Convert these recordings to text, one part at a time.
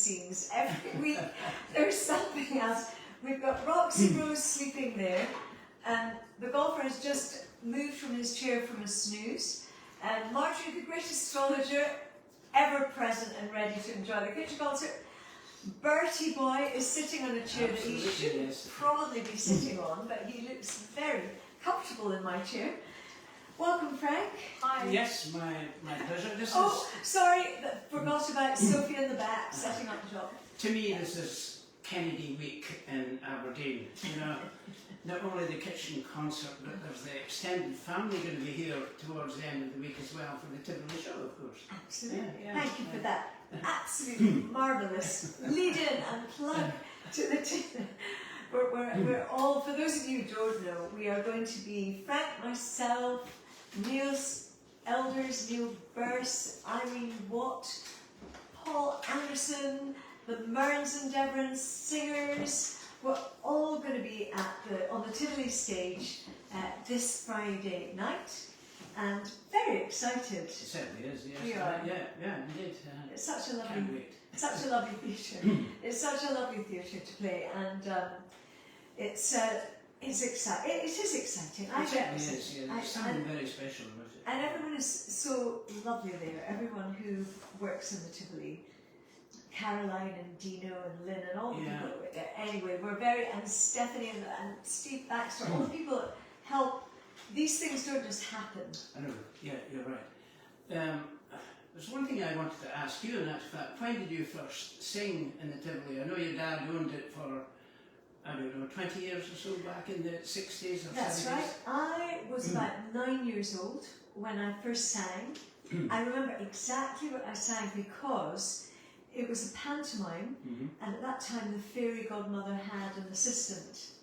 scenes. Every week there's something else. We've got Roxy Rose sleeping there, and the golfer has just moved from his chair from a snooze, and Marjorie, the greatest astrologer, ever present and ready to enjoy the kitchen concert. Bertie boy is sitting on a chair that he shouldn't probably be sitting on, but he looks very comfortable in my chair. Welcome, Frank. Hi. Yes, my pleasure. Sorry, forgot about Sophie in the back setting up the job. To me, this is Kennedy Week in Aberdeen. You know, not only the kitchen concert, but there's the extended family going to be here towards the end of the week as well for the Tiboli show, of course. Absolutely. Yeah. Thank you for that. Absolutely marvellous lead in and plug to the we're all, for those of you who don't know, we are going to be Frank, myself, Neil's elders, Neil Burse, Irene Watt, Paul Anderson, the Mearns and Deverans singers. We're all going to be on the Tiboli stage this Friday night, and very excited. It certainly is, yes. We are. Yeah, indeed. It's such a lovely theatre. It's such a lovely theatre to play, and it's exciting. It is exciting. It certainly is. Yeah. There's something very special about it. And everyone is so lovely there. Everyone who works in the Tiboli. Caroline and Dino and Lynn and all the people. Anyway, we're very, and Stephanie and Steve Baxter, all the people that help. These things don't just happen. I know, yeah, you're right. There's one thing I wanted to ask you, in that fact. When did you first sing in the Tiboli? I know your dad owned it for, I don't know, 20 years or so back in the 60s or 70s. That's right. I was about 9 years old when I first sang. I remember exactly what I sang because it was a pantomime, and at that time the fairy godmother had an assistant,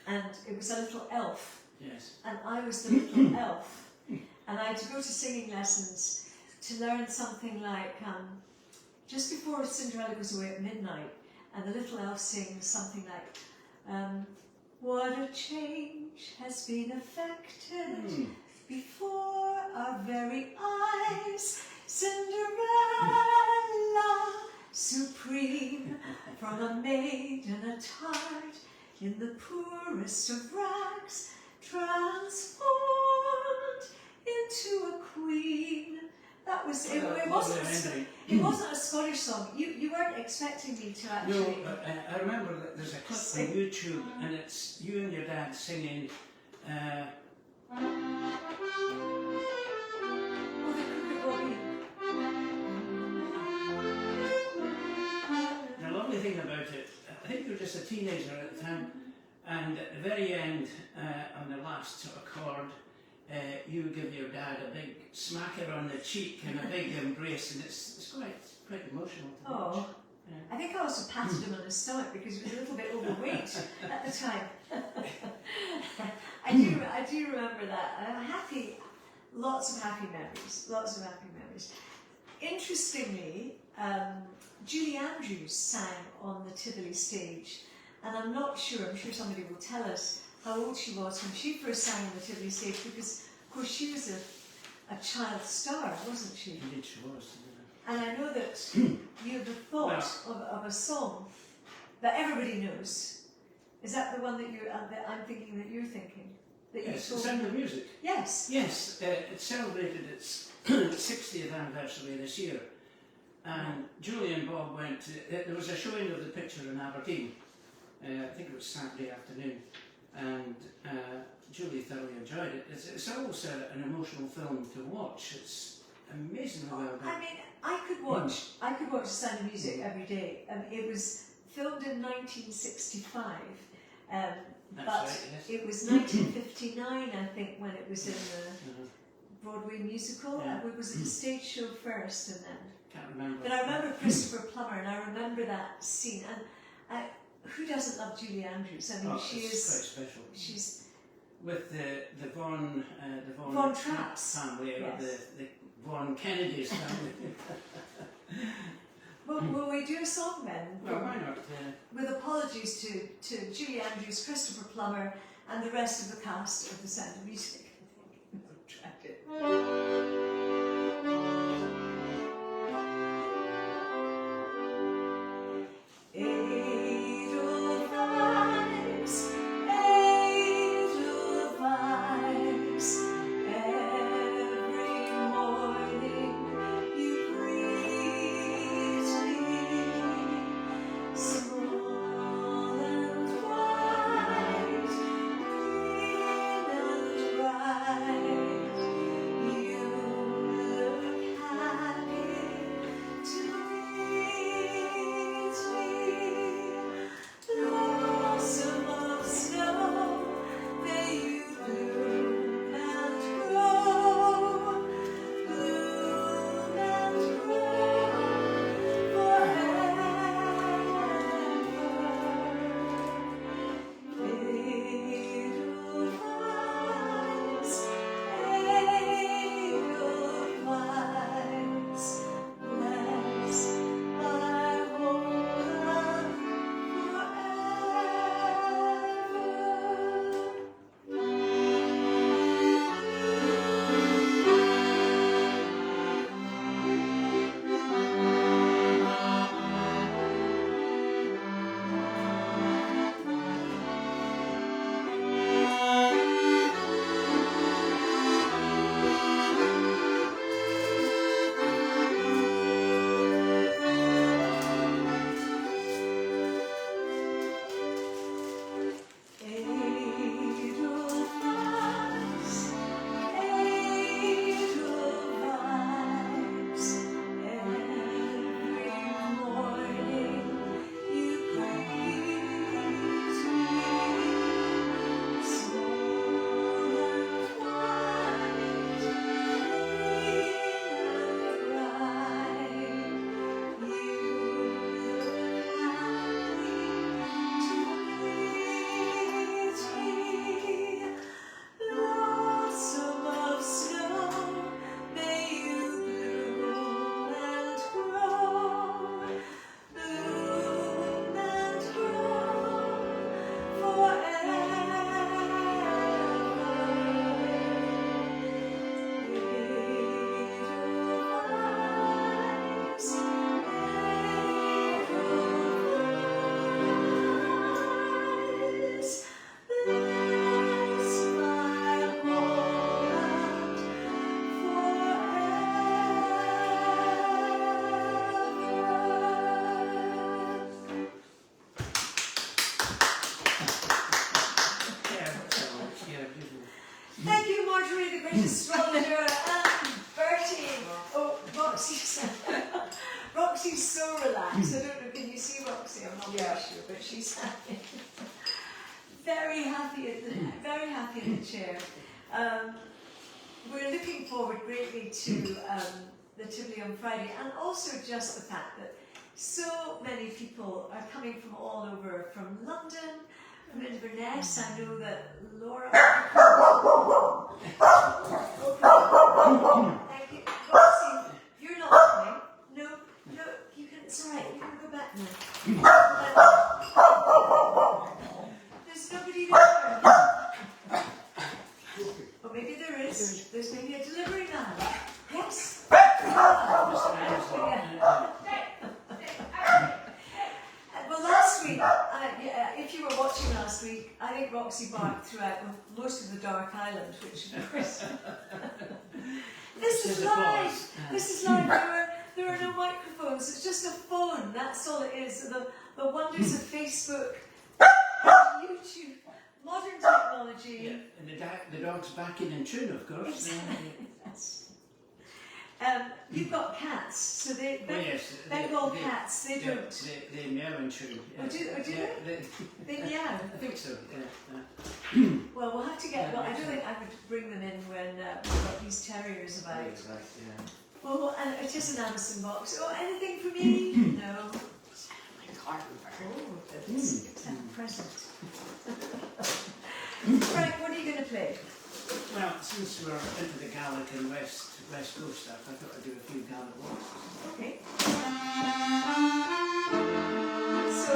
and it was a little elf. Yes. And I was the little elf, and I had to go to singing lessons to learn something like just before Cinderella goes away at midnight, and the little elf sings something like, what a change has been effected before our very eyes, Cinderella supreme, from a maiden attired in the poorest of rags, transformed into a queen. That was it. It wasn't a Scottish song. You weren't expecting me to actually. No, but I remember that there's a clip on YouTube, and it's you and your dad singing. The lovely thing about it, I think you were just a teenager at the time, and at the very end, on the last sort of chord, you give your dad a big smacker on the cheek and a big embrace, and it's quite emotional to watch. Yeah. I think I also patted him on his stomach because he was a little bit overweight at the time. I do remember that. Lots of happy memories. Interestingly, Julie Andrews sang on the Tiboli stage, and I'm sure somebody will tell us how old she was when she first sang on the Tiboli stage, because of course she was a child star, wasn't she? Indeed she was. And I know that you have a thought of a song that everybody knows. Is that the one that I'm thinking that you're thinking? Yes, The Sound of Music. Yes. Yes, it celebrated its 60th anniversary this year. And Julie and Bob went to, there was a showing of the picture in Aberdeen, I think it was Saturday afternoon, and Julie thoroughly enjoyed it. It's always an emotional film to watch. It's amazingly well done. I mean, I could watch The Sound of Music every day. It was filmed in 1965, but right, yes. It was 1959, I think, when it was in the Broadway musical. Was it a stage show first, and then? Can't remember. But I remember Christopher Plummer, and I remember that scene. And who doesn't love Julie Andrews? I mean, she is quite special. She's with the Vaughan Trapps family, yes. or the Vaughan Kennedy's family. Well, will we do a song then? Well, why not? With apologies to Julie Andrews, Christopher Plummer, and the rest of the cast of The Sound of Music. Marjorie, the great astrologer, and Bertie. Oh, Roxy's, Roxy's so relaxed. I don't know, can you see Roxy? I'm not very sure, but she's happy. Very happy in the chair. We're looking forward greatly to the Tiboli on Friday, and also just the fact that so many people are coming from all over, from London, from Inverness. I know that Laura. Thank you. Roxy, you're not coming. No, you can. It's all right. You can go back now. There's nobody there. Or maybe there is. There's maybe a delivery man. Yes. Well, last week, if you were watching last week, I think Roxy barked throughout most of the Dark Island, which of course. This is live. This is live. There are no microphones. It's just a phone. That's all it is. The wonders of Facebook, YouTube, modern technology. Yeah, and the dog's back in tune, of course. Exactly. You've got cats, so Bengal cats, they don't. They meow in tune. Yeah. Oh, do they? They meow. I think so, yeah. Well, we'll have to get. Well, I don't think I would bring them in when we've got these terriers about. Right, yeah. Oh, and it's just an Amazon box. Oh, anything for me? No. My garden bird. Oh, it's a present. Frank, what are you going to play? Well, since we're into the Gaelic and West Coast stuff, I thought I'd do a few Gaelic waltzes. Okay. So.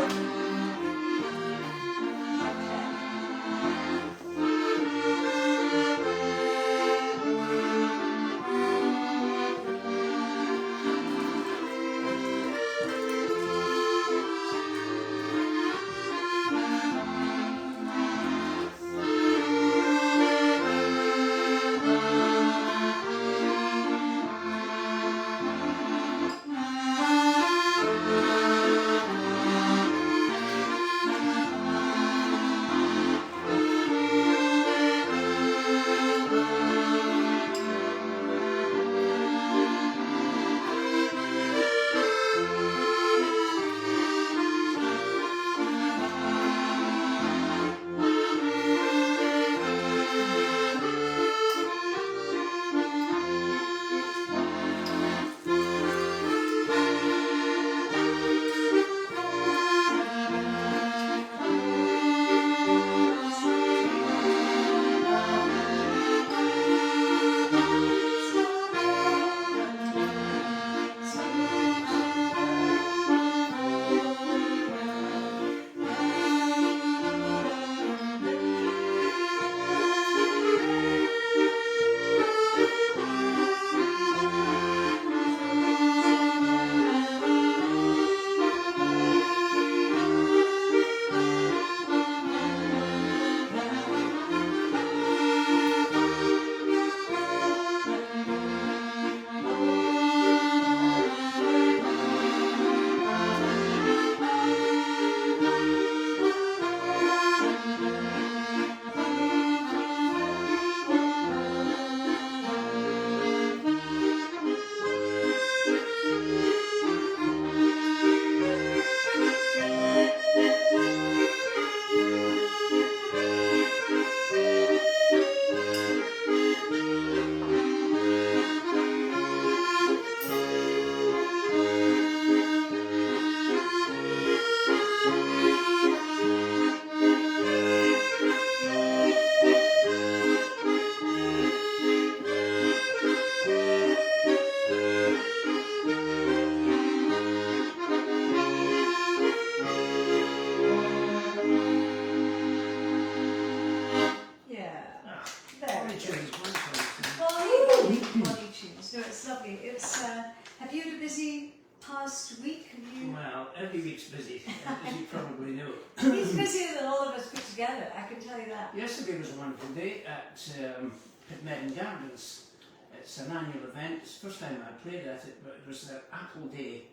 Have you had a busy past week? Well, every week's busy, as you probably know. He's busier than all of us put together, I can tell you that. Yesterday was a wonderful day at Pitmedden Gardens. It's an annual event. It's the first time I played at it, but it was an apple day,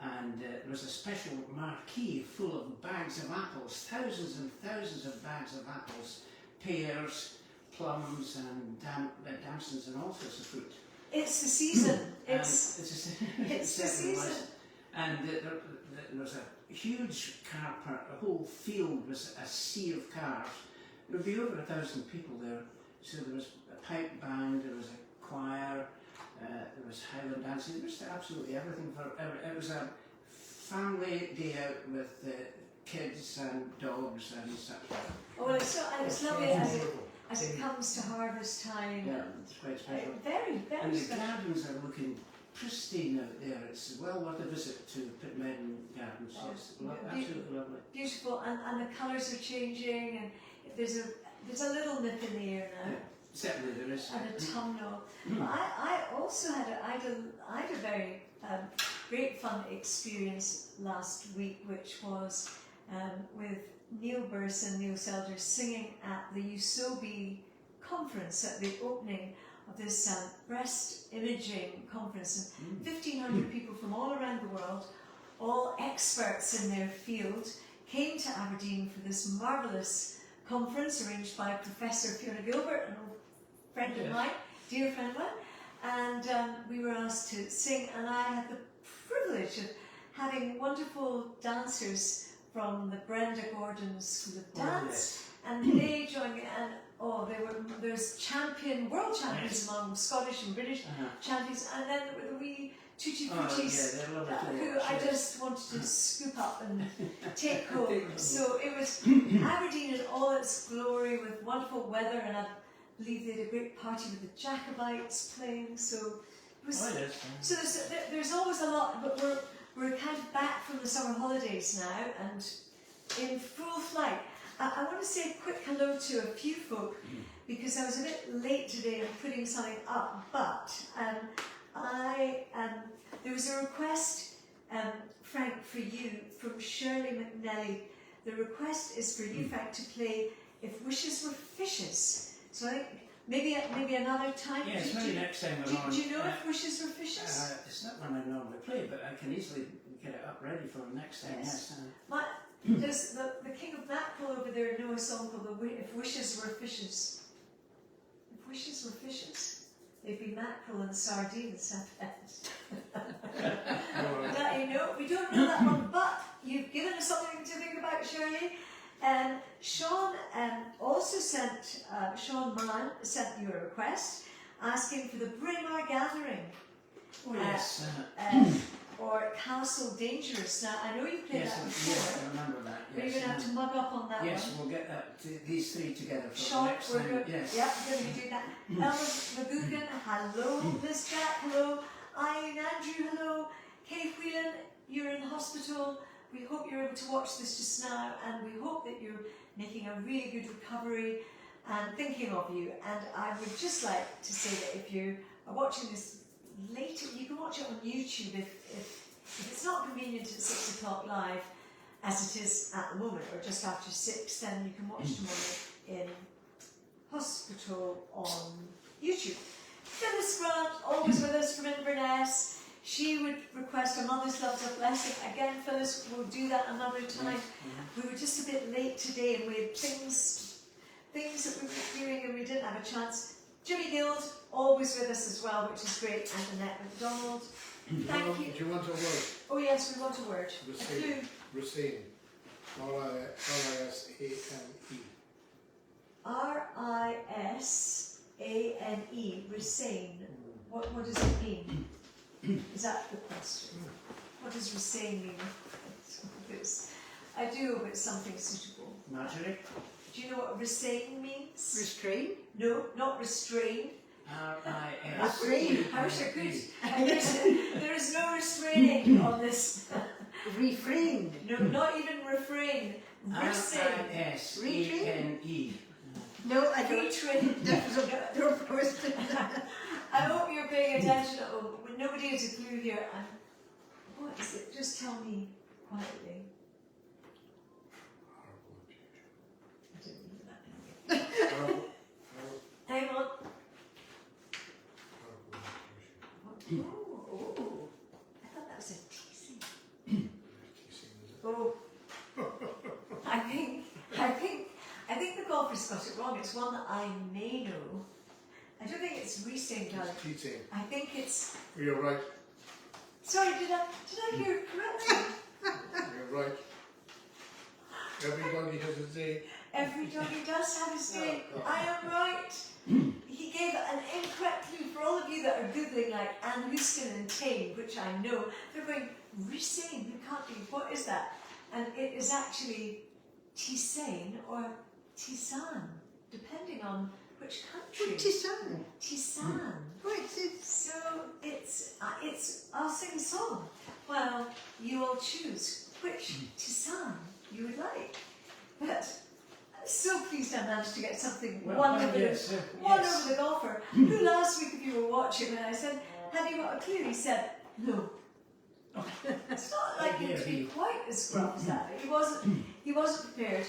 and there was a special marquee full of bags of apples, thousands and thousands of bags of apples, pears, plums and damsons and all sorts of fruit. It's the season. And It's it's the season. And there was a huge car park, the whole field was a sea of cars. There would be over 1,000 people there. So there was a pipe band, there was a choir, there was Highland dancing, there was absolutely everything. It was a family day out with kids and dogs and such. Oh, well, it's lovely as it comes to harvest time. Yeah, And it's quite special. very, very And the special. gardens are looking pristine out there. It's well worth a visit to Pitmedden Gardens. Oh, It's absolutely lovely. Beautiful, and the colours are changing, and there's a little nip in the air now. Yeah, certainly there is. And a tumnel. I also had a very great fun experience last week, which was with Neil Burse and Neil Selders singing at the USOBI conference at the opening of this breast imaging conference. And 1,500 people from all around the world, all experts in their field, came to Aberdeen for this marvellous conference arranged by Professor Fiona Gilbert, an old friend of mine, dear friend of mine, and we were asked to sing, and I had the privilege of having wonderful dancers from the Brenda Gordon School of Dance, and they joined me, and there's world champions among Scottish and British champions, and then the wee tutti fruttis who I just wanted to scoop up and take home. So it was Aberdeen in all its glory with wonderful weather, and I believe they had a great party with the Jacobites playing. So it was. So there's always a lot, but we're kind of back from the summer holidays now and in full flight. I want to say a quick hello to a few folk because I was a bit late today in putting something up, but there was a request, Frank, for you from Shirley McNelly. The request is for you, Frank, to play If Wishes Were Fishes. So I think maybe another time. Yes, maybe next time we're on. Do you know If Wishes Were Fishes? It's not one I normally play, but I can easily get it up ready for next time. Yes. Does the King of Mackerel over there know a song called If Wishes Were Fishes? If wishes were fishes, they'd be mackerel and sardines, I bet. That you know, we don't know that one, but you've given us something to think about, Shirley. And Sean also sent, Sean Mann sent you a request asking for the Braemar Gathering. Oh yes. Or Castle Dangerous. Now, I know you've played that before. Yes, I remember that. Yes. You're going to have to mug up on that one. Yes, we'll get these three together for Sean, the next we're time. good. Yes. Yep, we're going to do that. Elmer McGugan, hello. Liz Jack, hello. Eileen Andrew, hello. Kay Whelan, you're in hospital. We hope you're able to watch this just now, and we hope that you're making a really good recovery and thinking of you. And I would just like to say that if you are watching this later, you can watch it on YouTube if it's not convenient at 6 o'clock live, as it is at the moment, or just after 6, then you can watch tomorrow in hospital on YouTube. Phyllis Grant, always with us from Inverness. She would request A Mother's Love's a Blessing. Again, Phyllis, we'll do that another time. We were just a bit late today, and we had things that we were doing, and we didn't have a chance. Jimmy Guild, always with us as well, which is great, and Annette MacDonald. Thank you. Do you want a word? Oh yes, we want a word. Racine. Racine. R-I-S-A-N-E. R-I-S-A-N-E. Racine. What does it mean? Is that the question? What does Racine mean? I do hope it's something suitable. Marjorie? Do you know what Racine means? Restrain? No, not restrain. R-I-S. Restrain. How should there is no restraining on this. Refrain. No, not even refrain. Racine. R-I-S-A-N-E. No, I don't. Retrain. Don't post it. I hope you're paying attention. Oh, nobody has a clue here. What is it? Just tell me quietly. I didn't know that. Hang on. Oh, I thought that was a teasing. Oh, I think the golfers got it wrong. It's one that I may know. I don't think it's Riesling, darling. It's cheating. I think it's. You're right. Sorry, did I hear it correctly? You're right. Everybody has a day. Every doggy does have his day. Oh, God. I am right. He gave an incorrect clue for all of you that are googling like Anne Houston and Tame, which I know. They're going, Riesling, it can't be. What is that? And it is actually Tisane or Tisane, depending on which country. Tisane. Tisane. What's it? So it's I'll sing a song. Well, you all choose which Tisane you would like. But I'm so pleased I managed to get something one over the golfer. Who last week, if you were watching, when I said, "Have you got a clue?" He said, "No." It's not like him to be quite as gruff as that. He wasn't prepared.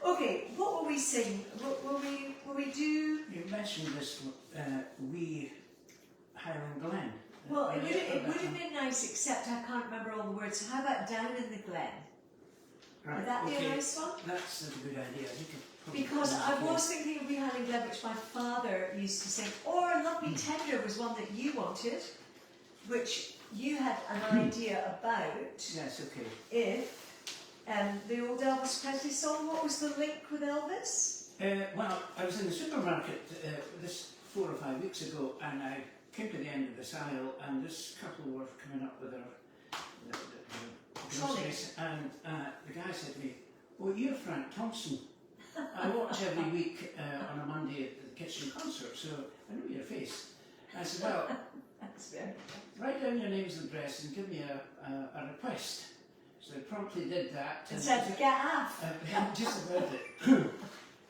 Okay, what will we sing? Will we do? You mentioned this wee Highland Glen. Well, it would have been nice, except I can't remember all the words. So how about Down in the Glen? Would that be a nice one? That's a good idea. You could probably Because do I that. was thinking of Wee Highland Glen, which my father used to sing. Or Love Me Tender was one that you wanted, which you had an idea about. Yes, okay. If the old Elvis Presley song, what was the link with Elvis? Well, I was in the supermarket this 4 or 5 weeks ago, and I came to the end of this aisle, and this couple were coming up with their groceries, and the guy said to me, "Oh, you're Frank Thomson. I watch every week on a Monday at the kitchen concert, so I know your face." I said, "Well, That's very write down your names and address and give me a request." So I promptly did that. and said, "Get off." Just about it.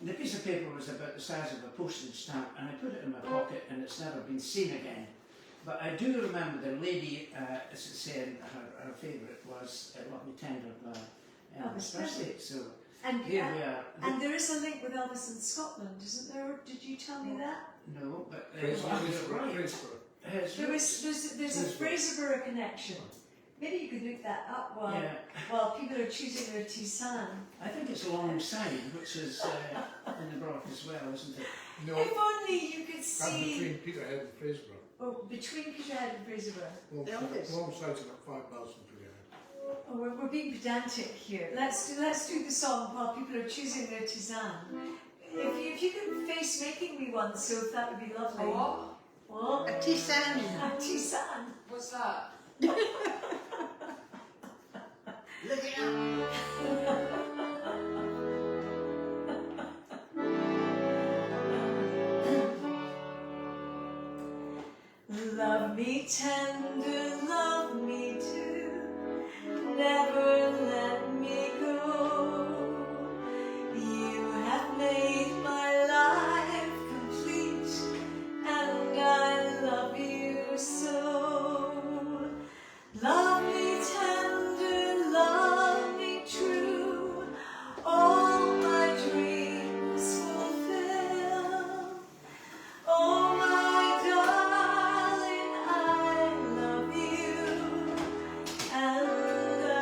The piece of paper was about the size of a postage stamp, and I put it in my pocket, and it's never been seen again. But I do remember the lady saying her favourite was "Love Me Tender" by Elvis Presley. So And here we are. and there is a link with Elvis in Scotland, isn't there? Did you tell me that? No, but Fraserburgh. There's a Fraserburgh connection. Maybe you could look that up while people are choosing their tisane. I think it's alongside, which is in the broth as well, isn't it? No, If only you could I'm see. between Peterhead and Fraserburgh. Oh, between Peterhead and Fraserburgh. Alongside's about 5 miles from Peterhead. Oh, we're being pedantic here. Let's do the song while people are choosing their tisane. If you could face making me one, so that would be lovely. What? A tisane. A tisane. What's that? Look it up. Love me tender, love me too, never let me go. You have made my life complete, and I love you so. Love me tender, love me true, all my dreams fulfill. Oh my darling, I love you, and I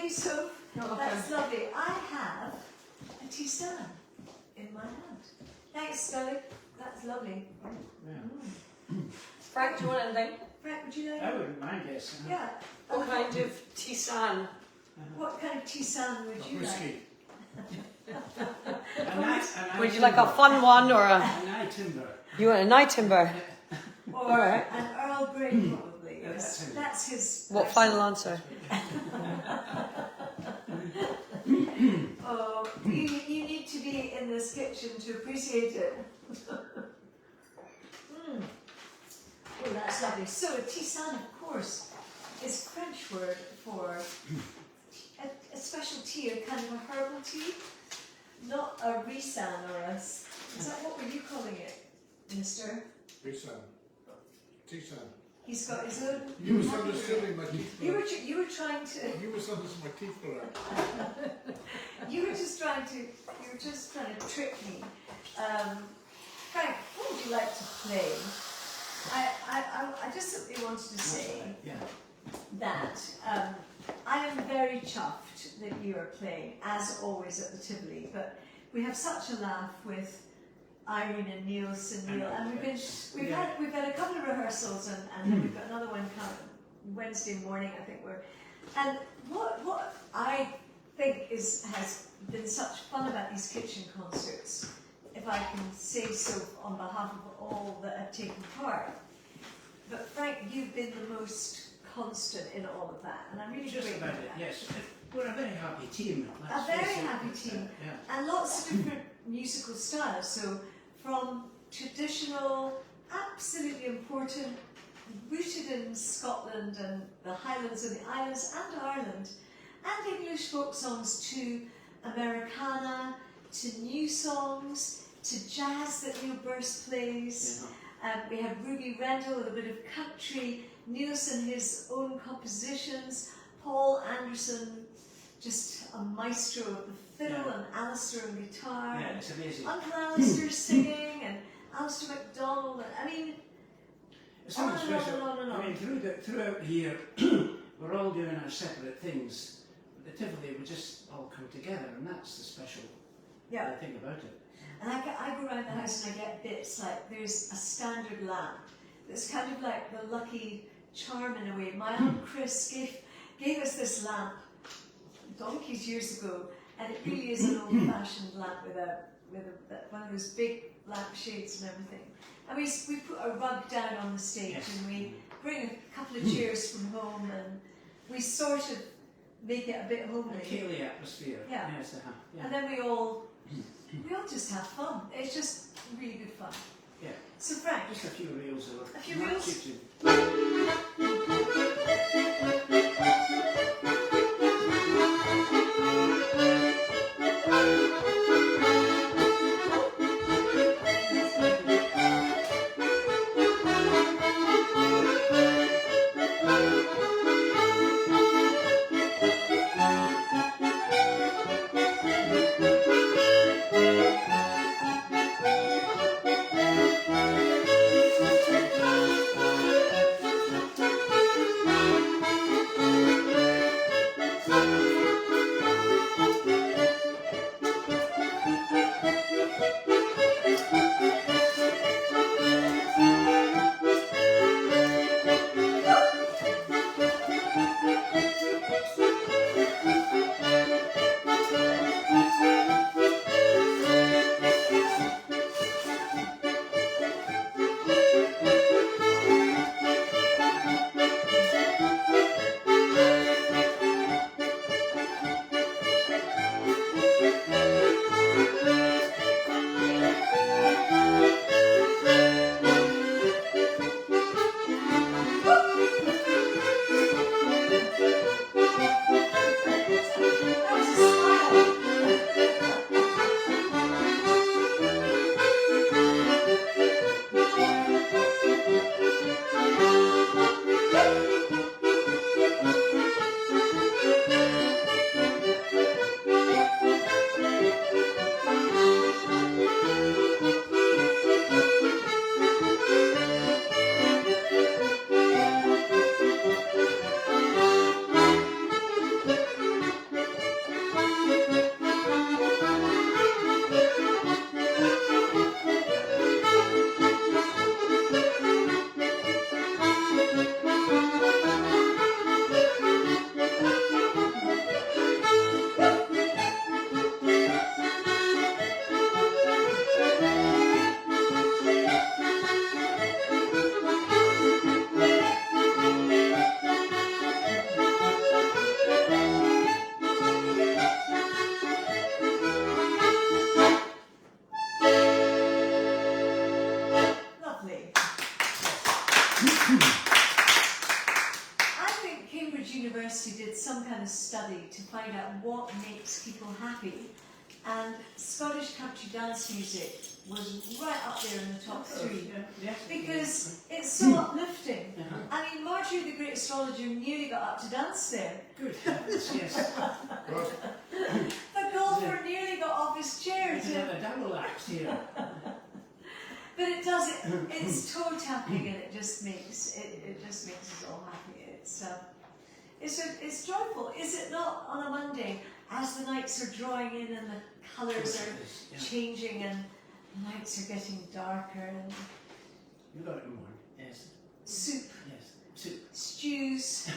you, Soph. That's lovely. I have a tisane in my hand. Thanks, Scully. That's lovely. Yeah. Frank, do you want anything? Frank, would you like? I wouldn't mind guessing. Yeah. What kind of tisane? What kind of tisane would you like? Whiskey. Would you like a fun one or a? A night timber. You want a night timber? Or Alright. an Earl Grey, probably. Yeah, that's him. That's his. What final answer? Oh, you need to be in this kitchen to appreciate it. Oh, that's lovely. So, a tisane, of course, is a French word for a special tea, a kind of a herbal tea. Not a risane or a... Is that what were you calling it, mister? Tisane. Tisane. He's got his own... You misunderstood me, my teeth. You were trying to... You misunderstood my teeth were out. You were just trying to trick me. Frank, what would you like to play? I just simply wanted to say Yeah. that I am very chuffed that you are playing, as always at the Tiboli, but we have such a laugh with Irene and Niels and Neil, and we've had a couple of rehearsals, and then we've got another one coming Wednesday morning, I think and what I think has been such fun about these kitchen concerts, if I can say so on behalf of all that have taken part. But Frank, you've been the most constant in all of that, and I'm really Just grateful about for it, that. yes. We're a very happy team. A very happy team, Yeah. and lots of different musical styles. So from traditional, absolutely important, rooted in Scotland and the Highlands and the Islands and Ireland, and English folk songs to Americana, to new songs, to jazz that Neil Burst plays. We have Ruby Rendell with a bit of country, Nielsen his own compositions, Paul Anderson, just a maestro of the fiddle, and Alistair on guitar, Yeah, and it's amazing. Uncle Alistair singing, and Alistair MacDonald, and I mean, It's something on and on special. and on and on. I mean, throughout the year, we're all doing our separate things. But the Tivoli, we just all come together, and that's the special thing about it. And I go around the house and I get bits like there's a standard lamp that's kind of like the lucky charm in a way. My Aunt Chris gave us this lamp donkeys years ago, and it really is an old-fashioned lamp with one of those big lamp shades and everything. And we put a rug down on the stage, and we bring a couple of chairs from home, and we sort of make it a bit homely. A Cayley atmosphere. Yeah. Yes, yeah. And then we all just have fun. It's just really good fun. Yeah. So Frank, Just a few reels of A few reels? kitchen. study to find out what makes people happy, and Scottish country dance music was right up there in the top three. Yes. Because it's so uplifting. Uh-huh. I mean, Marjorie the Great Astrologer nearly got up to dance there. Good heavens, yes. Right. The golfer nearly got off his chair We can to. have a double act here. But it does it. It's toe tapping, and it just makes us all happy. It's joyful, is it not? On a Monday, as the nights are drawing in and the colours are Yeah. changing and the nights are getting darker, and You got it in one, yes. soup, Yes. Soup. stews.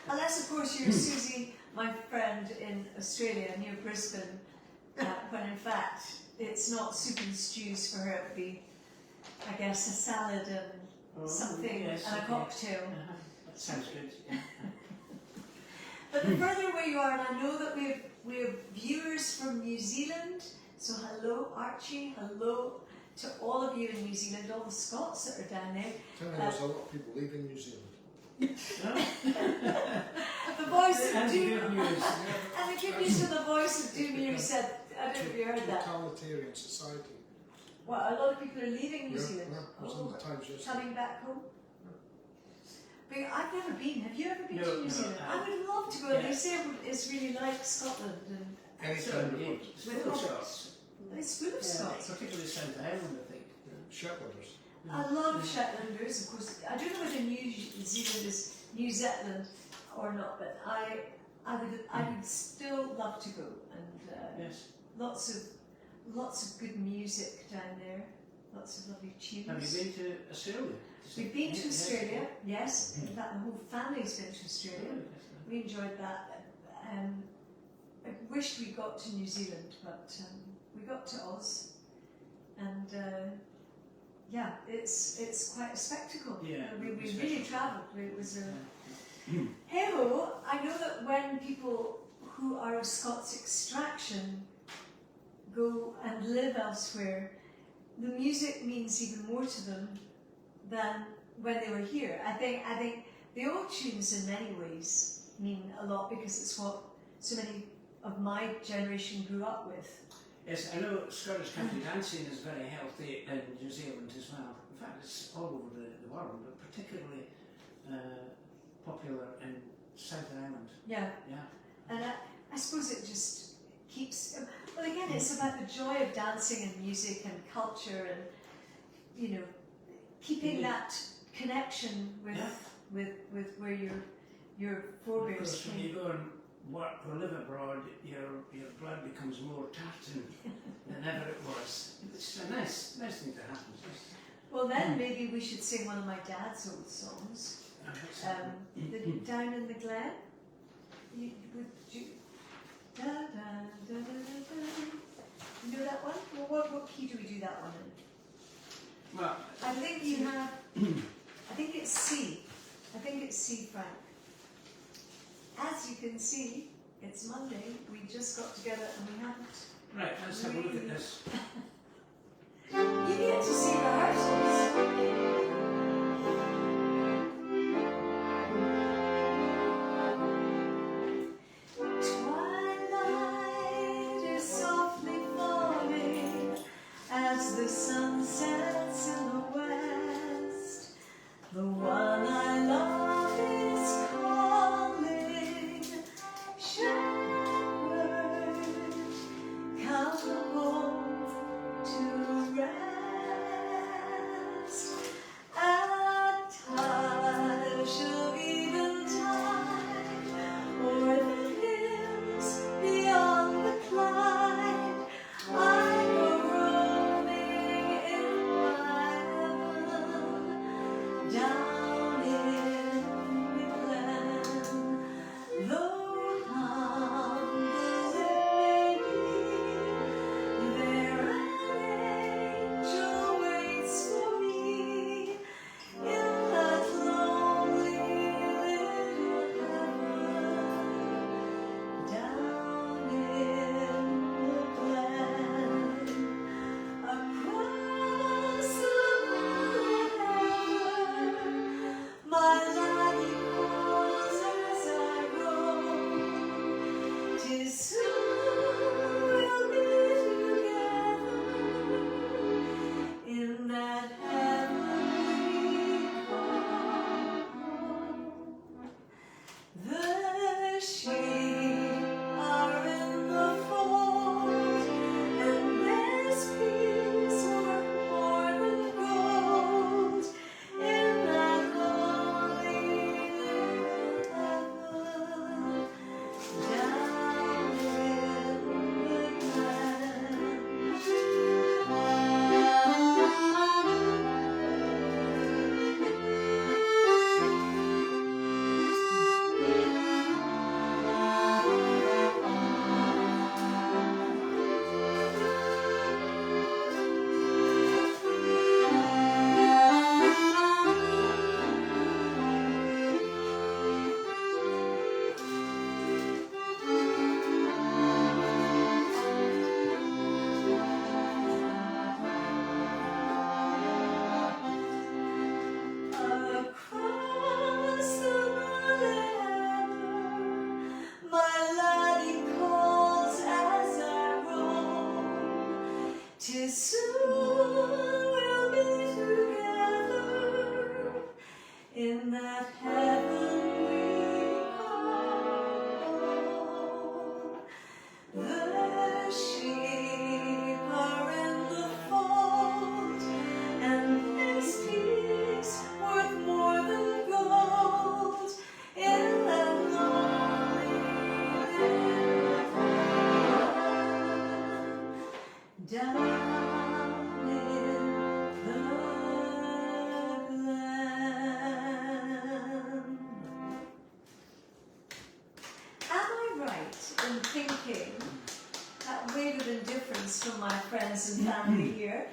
Unless, of course, you're Susie, my friend in Australia near Brisbane, when in fact it's not soup and stews for her. It would be, I guess, a salad and something yes, and a okay. cocktail. Uh-huh. That sounds good. Yeah. But the further away you are, and I know that we have viewers from New Zealand. So hello, Archie. Hello to all of you in New Zealand, all the Scots that are down there. Tell me, there's a lot of people leaving New Zealand. The voice of That's doom. good news. And the good news for the voice of doom, you said, I don't know if you heard that. Totalitarian society. Well, a lot of people are leaving New Yeah, Zealand. yeah, I was in the Times yesterday. Coming back home. But I've never been. Have you ever been No, to New no, Zealand? I- I would love to go. Yeah. They say it's really like Scotland, and Anytime you want. It's full of Scots. it's full of Scots. Particularly South Island, I think. Shetlanders. A lot of Shetlanders, of course. I don't know whether New Zealand is New Zetland or not, but I would still love to go, and Yes. lots of good music down there, lots of lovely tunes. Have you been to Australia? We've been to Yeah, Australia, yes. In fact, the whole family's been to yes. Australia. Oh, We enjoyed that. I wished we got to New Zealand, but we got to Oz, and yeah, it's quite a spectacle. Yeah, we it's really special. travelled. It was a Yeah. hey-ho. I know that when people who are of Scots extraction go and live elsewhere, the music means even more to them than when they were here. I think the old tunes in many ways mean a lot because it's what so many of my generation grew up with. Yes, I know Scottish country dancing is very healthy in New Zealand as well. In fact, it's all over the world, but particularly popular in South Island. Yeah, Yeah. and I suppose it just keeps. Well, again, it's about the joy of dancing and music and culture, and you know, keeping that connection with Yeah. with where your Of forebears course, when came. you go and work or live abroad, your blood becomes more tartan than ever it was. It's a nice thing to happen. Well, then maybe we should sing one of my dad's old songs. The Down in the Glen. Would you? Da, da, da, da, da, da. You know that one? Well, what key do we do that one in? Well, I think you have. I think it's C. I think it's C, Frank. As you can see, it's Monday. We just got together and we haven't. right, let's have a look at this. You get to see rehearsals. Twilight is softly falling as the sun sets in the west. The one I love is calling. Shepherd, come home to rest. thinking, that wave of indifference from my friends and family here.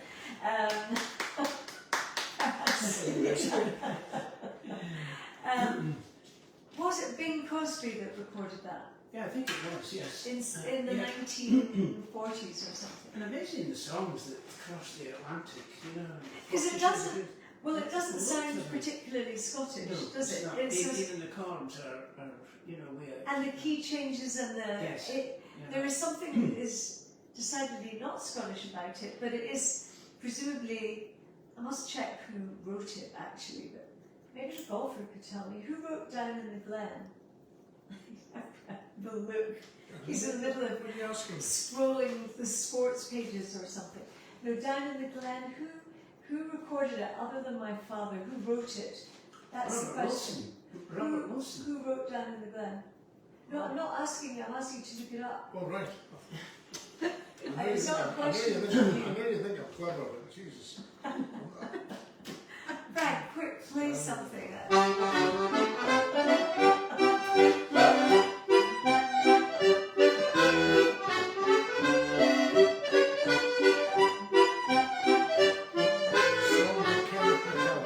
Was it Bing Crosby that recorded that Yeah, I think it was, yes. in the 1940s or something? And amazing the songs that cross the Atlantic, you know. Because it doesn't. Well, it doesn't sound particularly Scottish, does it? Not. It's just, Even the chords are, you know, weird. and the key changes and the Yes. Yeah. there is something that is decidedly not Scottish about it, but it is presumably. I must check who wrote it actually, but maybe Golfer could tell me who wrote Down in the Glen. The look. He's in the middle of What are you asking? scrolling the sports pages or something. No, Down in the Glen. Who recorded it other than my father? Who wrote it? That's the question. Robert Wilson. Who wrote Down in the Glen? No, I'm not asking you. I'm asking you to look it up. All right. It's not a I know question. you think I'm clever, but Jesus. Frank, quick, play something. Song that cannot be held.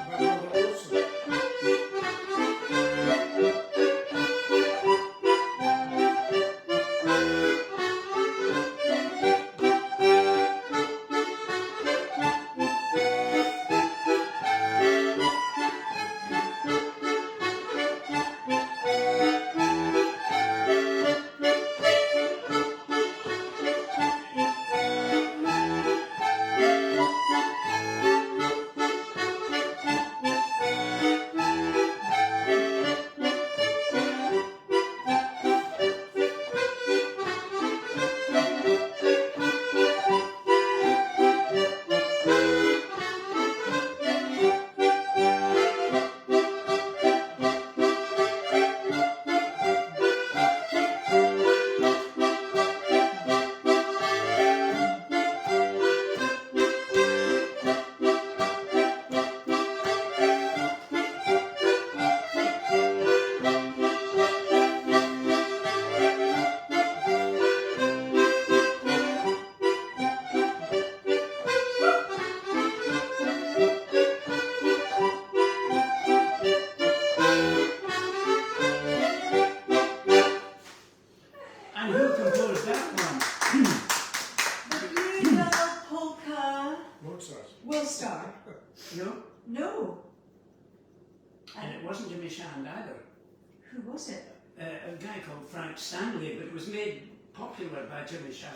By Robert Wilson. And who composed that one? The Blue Bell Polka Mozart. Will Star. No? No. And it wasn't Jimmy Shand either. Who was it? A guy called Frank Stanley, but it was made popular by Jimmy Shand.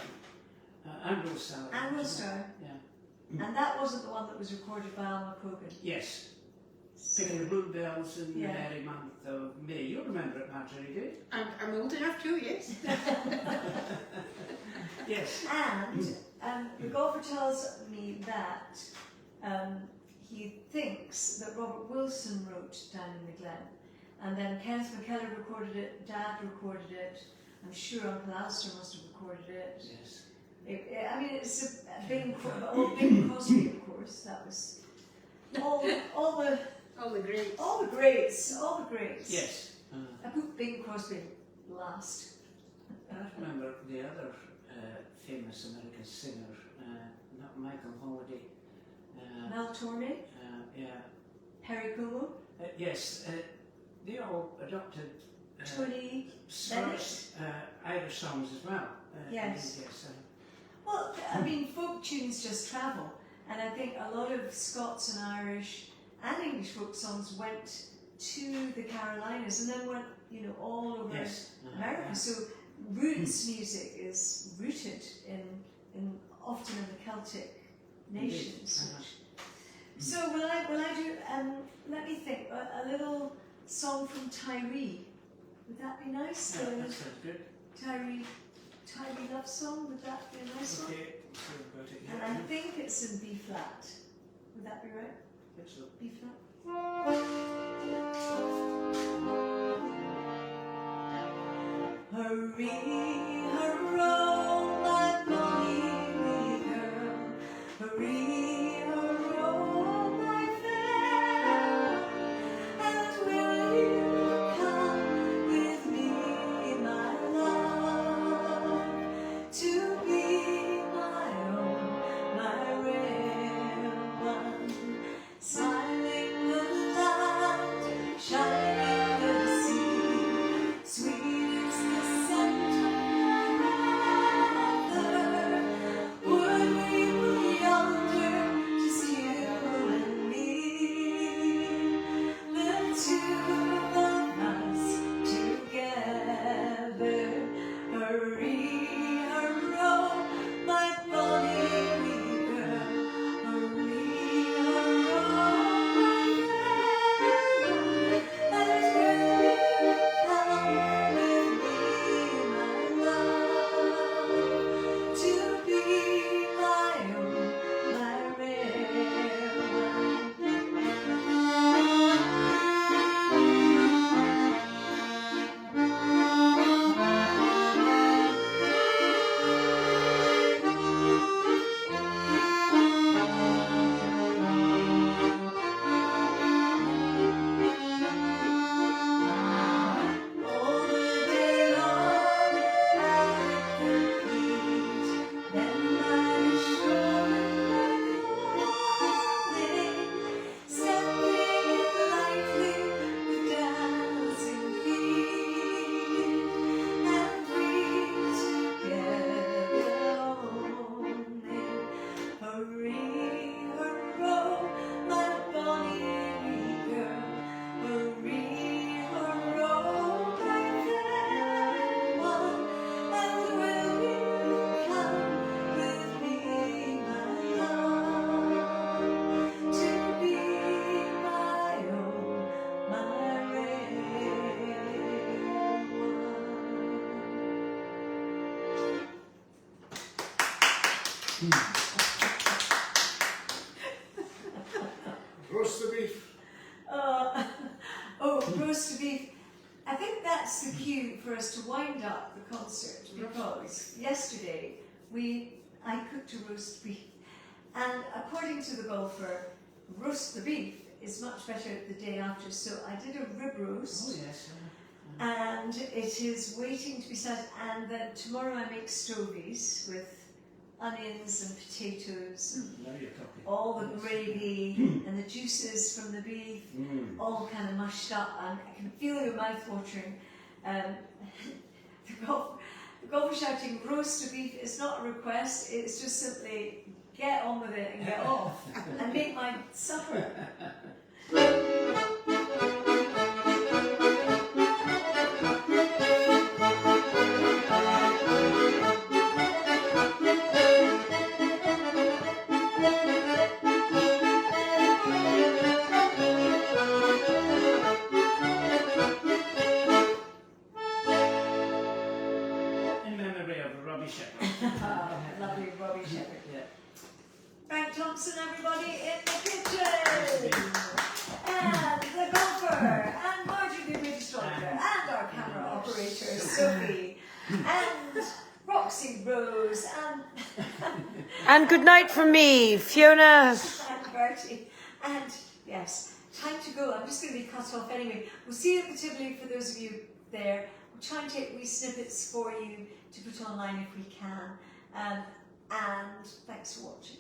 And Will Star. And Will Star. Yeah. And that wasn't the one that was recorded by Alma Cogan. Yes. Picking the bluebells in Yeah. the merry month of May. You remember it, Marjorie, do you? I'm old enough to, yes. Yes. And the golfer tells me that he thinks that Robert Wilson wrote Down in the Glen. And then Kenneth McKellar recorded it, Dad recorded it, I'm sure Uncle Alistair must have recorded it. Yes. I mean, it's a Bing Crosby, of course. That was all the All the greats. all the greats. Yes. I put Bing Crosby last. I remember the other famous American singer, not Michael Holiday. Mel Torme, Yeah. Perry Como, Yes. They all adopted Tony Scottish, Irish songs as well. Yes. Yes. Well, I mean, folk tunes just travel, and I think a lot of Scots and Irish and English folk songs went to the Carolinas and then went, all over Yes. America. So roots music is rooted in often in the Celtic nations. So will I do? Let me think. A little song from Tyree. Would that be nice? Yeah, The that sounds good. Tyree love song. Would that be a nice one? Okay. So about it. And I think it's in B flat. Would that be right? Yes, so. B flat. Hurry, hurrah, my bonny wee girl. Hurry, hurrah, my fair. And will you come with Roast the beef. Roast of beef. I think that's the cue for us to wind up the concert because yesterday I cooked a roast beef, and according to the golfer, roast the beef is much better the day after. So I did a rib roast. Oh yes. And it is waiting to be set. And then tomorrow I make stovies with onions and potatoes, Now you're talking. all the gravy and the juices from the beef, all kind of mushed up. And I can feel your mouth watering. The golfer shouting roast of beef is not a request. It's just simply get on with it and get off and make my supper. In memory of Robbie Shepherd. Lovely Robbie Shepherd. Yeah. Frank Thomson, everybody in the kitchen! And the golfer, and Margie the Registrator, and our camera operator, Sophie, and Roxy Rose, And good night from me, Fiona. and Bertie. And yes, time to go. I'm just going to be cut off anyway. We'll see you at the Tiboli for those of you there. We'll try and take wee snippets for you to put online if we can. And thanks for watching.